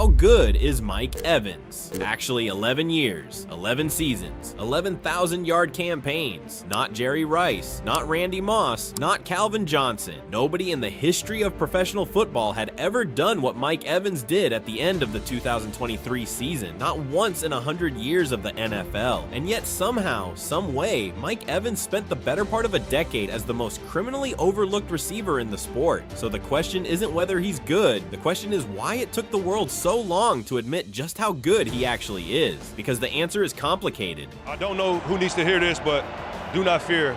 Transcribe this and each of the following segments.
how good is Mike Evans? Actually 11 years, 11 seasons, 11,000-yard campaigns. Not Jerry Rice, not Randy Moss, not Calvin Johnson. Nobody in the history of professional football had ever done what Mike Evans did at the end of the 2023 season. Not once in 100 years of the NFL. And yet somehow, some way, Mike Evans spent the better part of a decade as the most criminally overlooked receiver in the sport. So the question isn't whether he's good, the question is why it took the world so long to admit just how good he actually is. Because the answer is complicated. I don't know who needs to hear this, but do not fear.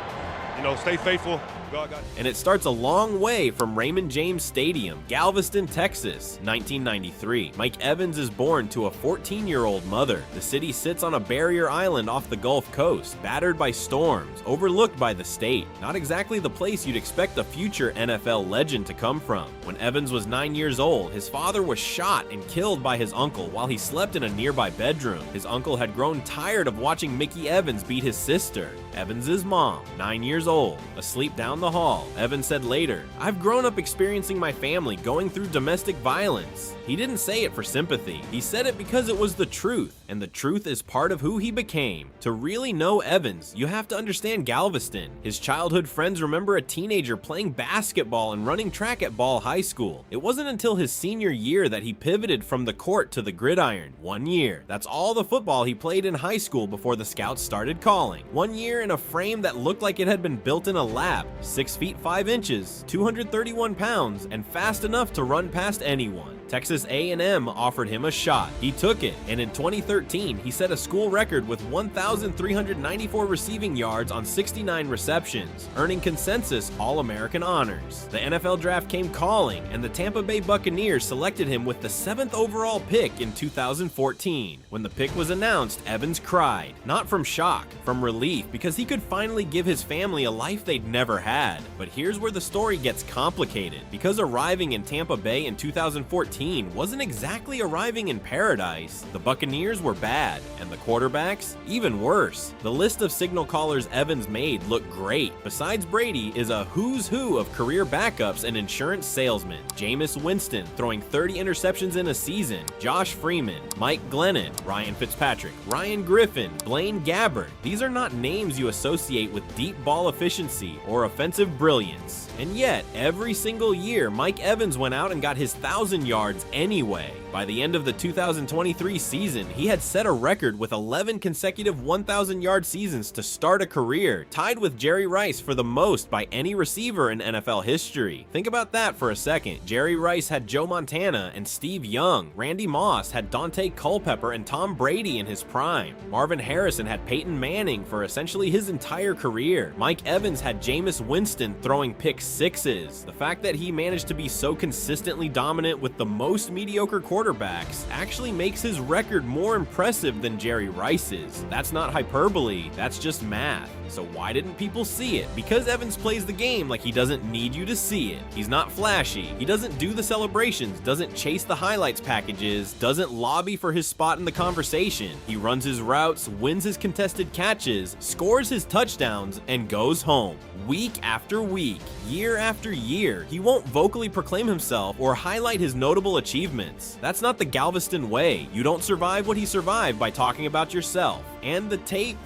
Stay faithful. God got you. And it starts a long way from Raymond James Stadium, Galveston, Texas, 1993. Mike Evans is born to a 14-year-old mother. The city sits on a barrier island off the Gulf Coast, battered by storms, overlooked by the state. Not exactly the place you'd expect a future NFL legend to come from. When Evans was 9 years old, his father was shot and killed by his uncle while he slept in a nearby bedroom. His uncle had grown tired of watching Mickey Evans beat his sister. Evans' mom, 9 years old, asleep down the hall. Evans said later, "I've grown up experiencing my family going through domestic violence." He didn't say it for sympathy. He said it because it was the truth, and the truth is part of who he became. To really know Evans, you have to understand Galveston. His childhood friends remember a teenager playing basketball and running track at Ball High School. It wasn't until his senior year that he pivoted from the court to the gridiron. 1 year. That's all the football he played in high school before the scouts started calling. 1 year in a frame that looked like it had been built in a lab. 6 feet 5 inches, 231 pounds, and fast enough to run past anyone. Texas A&M offered him a shot. He took it, and in 2013, he set a school record with 1,394 receiving yards on 69 receptions, earning consensus All-American honors. The NFL draft came calling, and the Tampa Bay Buccaneers selected him with the 7th overall pick in 2014. When the pick was announced, Evans cried, not from shock, from relief, because he could finally give his family a life they'd never had. But here's where the story gets complicated, because arriving in Tampa Bay in 2014 wasn't exactly arriving in paradise. The Buccaneers were bad, and the quarterbacks even worse. The list of signal callers Evans made looked great. Besides Brady is a who's who of career backups and insurance salesmen. Jameis Winston throwing 30 interceptions in a season, Josh Freeman, Mike Glennon, Ryan Fitzpatrick, Ryan Griffin, Blaine Gabbert. These are not names you associate with deep ball efficiency or offensive brilliance. And yet, every single year, Mike Evans went out and got his 1,000 yards anyway. By the end of the 2023 season, he had set a record with 11 consecutive 1,000-yard seasons to start a career, tied with Jerry Rice for the most by any receiver in NFL history. Think about that for a second. Jerry Rice had Joe Montana and Steve Young. Randy Moss had Dante Culpepper and Tom Brady in his prime. Marvin Harrison had Peyton Manning for essentially his entire career. Mike Evans had Jameis Winston throwing pick sixes. The fact that he managed to be so consistently dominant with the most mediocre quarterbacks actually makes his record more impressive than Jerry Rice's. That's not hyperbole, that's just math. So why didn't people see it? Because Evans plays the game like he doesn't need you to see it. He's not flashy, he doesn't do the celebrations, doesn't chase the highlights packages, doesn't lobby for his spot in the conversation. He runs his routes, wins his contested catches, scores his touchdowns, and goes home. Week after week, year after year, he won't vocally proclaim himself or highlight his notable achievements. That's not the Galveston way. You don't survive what he survived by talking about yourself. And the tape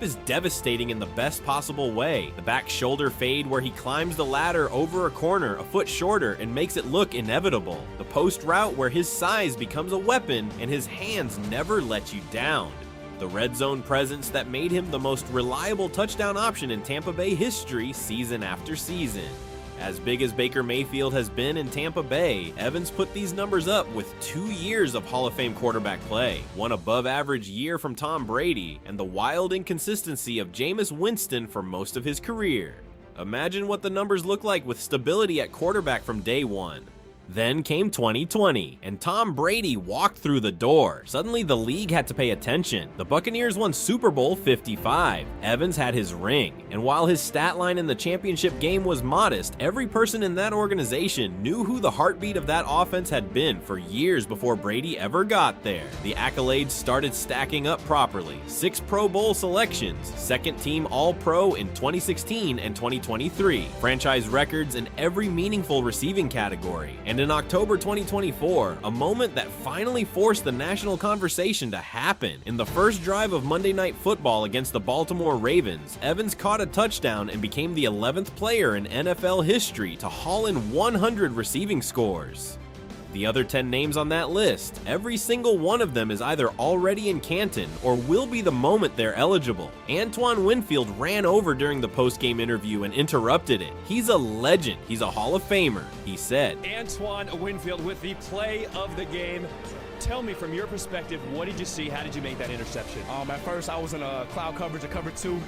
is devastating in the best possible way. The back shoulder fade where he climbs the ladder over a corner a foot shorter and makes it look inevitable. The post route where his size becomes a weapon and his hands never let you down. The red zone presence that made him the most reliable touchdown option in Tampa Bay history season after season. As big as Baker Mayfield has been in Tampa Bay, Evans put these numbers up with 2 years of Hall of Fame quarterback play, one above-average year from Tom Brady, and the wild inconsistency of Jameis Winston for most of his career. Imagine what the numbers look like with stability at quarterback from day one. Then came 2020, and Tom Brady walked through the door. Suddenly, the league had to pay attention. The Buccaneers won Super Bowl 55. Evans had his ring, and while his stat line in the championship game was modest, every person in that organization knew who the heartbeat of that offense had been for years before Brady ever got there. The accolades started stacking up properly. 6 Pro Bowl selections, second team All-Pro in 2016 and 2023, franchise records in every meaningful receiving category, and And in October 2024, a moment that finally forced the national conversation to happen. In the first drive of Monday Night Football against the Baltimore Ravens, Evans caught a touchdown and became the 11th player in NFL history to haul in 100 receiving scores. The other 10 names on that list, every single one of them is either already in Canton or will be the moment they're eligible. Antoine Winfield ran over during the post-game interview and interrupted it. He's a legend. He's a Hall of Famer, he said. Antoine Winfield with the play of the game. Tell me from your perspective, what did you see? How did you make that interception? At first, I was in a cloud coverage of cover 2.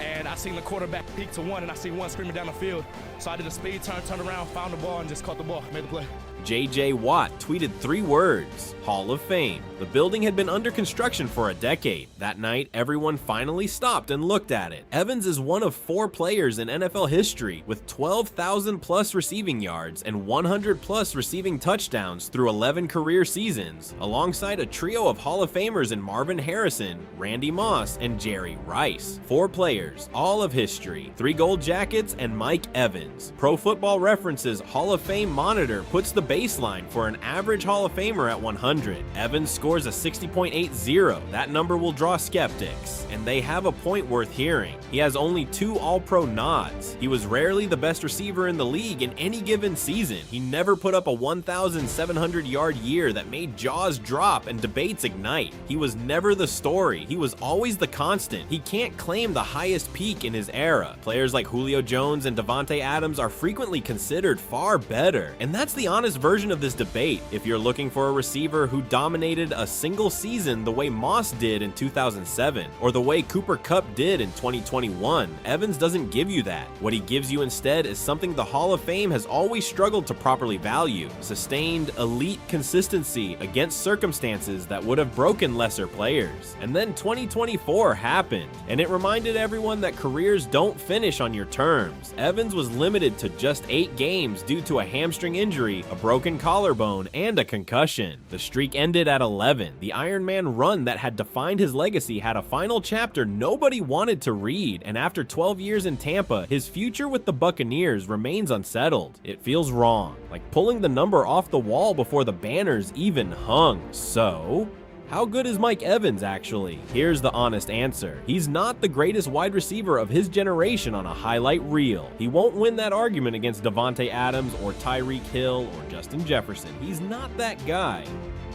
And I seen the quarterback peek to 1, and I seen 1 screaming down the field. So I did a speed turn, turned around, found the ball, and just caught the ball, made the play. J.J. Watt tweeted 3 words, Hall of Fame. The building had been under construction for a decade. That night, everyone finally stopped and looked at it. Evans is one of 4 players in NFL history with 12,000 plus receiving yards and 100 plus receiving touchdowns through 11 career seasons, alongside a trio of Hall of Famers in Marvin Harrison, Randy Moss, and Jerry Rice. 4 players, all of history, 3 gold jackets, and Mike Evans. Pro Football Reference's Hall of Fame monitor puts the baseline for an average Hall of Famer at 100. Evans scores a 60.80. That number will draw skeptics, and they have a point worth hearing. He has only 2 All-Pro nods. He was rarely the best receiver in the league in any given season. He never put up a 1,700-yard year that made jaws drop and debates ignite. He was never the story. He was always the constant. He can't claim the highest peak in his era. Players like Julio Jones and Davante Adams are frequently considered far better, and that's the honest version of this debate. If you're looking for a receiver who dominated a single season the way Moss did in 2007, or the way Cooper Kupp did in 2021, Evans doesn't give you that. What he gives you instead is something the Hall of Fame has always struggled to properly value: sustained elite consistency against circumstances that would have broken lesser players. And then 2024 happened, and it reminded everyone that careers don't finish on your terms. Evans was limited to just 8 games due to a hamstring injury, a broken collarbone, and a concussion. The streak ended at 11. The Iron Man run that had defined his legacy had a final chapter nobody wanted to read, and after 12 years in Tampa, his future with the Buccaneers remains unsettled. It feels wrong, like pulling the number off the wall before the banners even hung. So, how good is Mike Evans actually? Here's the honest answer. He's not the greatest wide receiver of his generation on a highlight reel. He won't win that argument against Davante Adams or Tyreek Hill or Justin Jefferson. He's not that guy.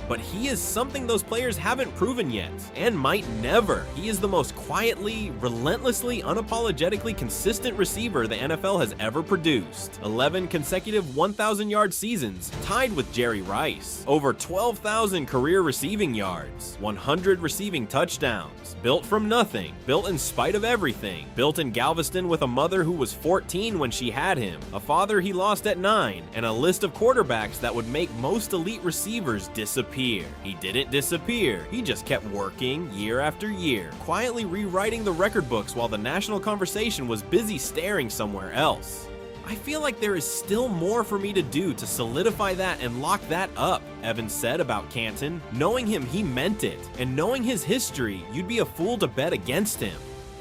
But he is something those players haven't proven yet, and might never. He is the most quietly, relentlessly, unapologetically consistent receiver the NFL has ever produced. 11 consecutive 1,000-yard seasons, tied with Jerry Rice. Over 12,000 career receiving yards, 100 receiving touchdowns. Built from nothing, built in spite of everything. Built in Galveston with a mother who was 14 when she had him, a father he lost at 9, and a list of quarterbacks that would make most elite receivers disappear. He didn't disappear, he just kept working year after year, quietly rewriting the record books while the national conversation was busy staring somewhere else. I feel like there is still more for me to do to solidify that and lock that up, Evans said about Canton. Knowing him, he meant it, and knowing his history, you'd be a fool to bet against him.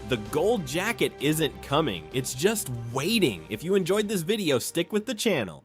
The gold jacket isn't coming, it's just waiting. If you enjoyed this video, stick with the channel.